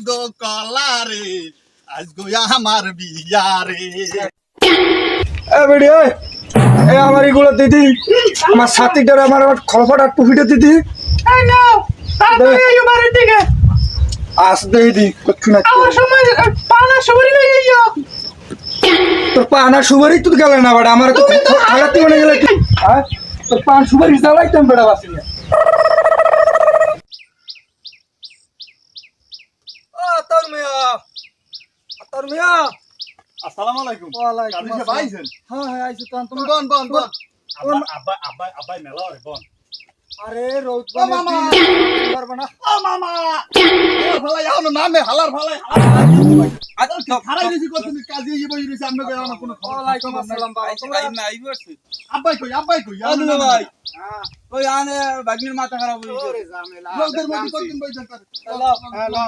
দুধ কলা রে আজ গোয়া আমার বিয়া রে। বেড়ি এ আমার এগুলো দিদি আমার সাথীটার আমার খবরটা টুপিটা দিদি আস দিদি কচ্ছু না তোর পানা সুবারই তুই গেলে না বেড়া আমার তো খাগাতি মনে গেলে কি তোর পান সুবারি জ্বালাইতাম বেড়া বাসি তোর মেয়া আসসালামু আলাইকুম। ওয়ালাইকুম কাজী সাহেব আইছেন? হ্যাঁ হ্যাঁ আইছে তো তুমি বন বন বন। আব্বাই মেলা রে বন। আরে রোদ ও মামা পারবে না ও মামা ভালাই আনো নামে হালার ভালাই আচ্ছা খারাই দিছি কত তুমি কাজে বই দিছি আমরা গেলাম না কোনো খবর। ওয়ালাইকুম আসসালাম বাবা আব্বাই কই আনু ভাই হ্যাঁ ওই আনে বাগনির মাথা খারাপ হইছে ওরে ঝামেলা লোকদের মধ্যে কতদিন বই দরকার। হ্যালো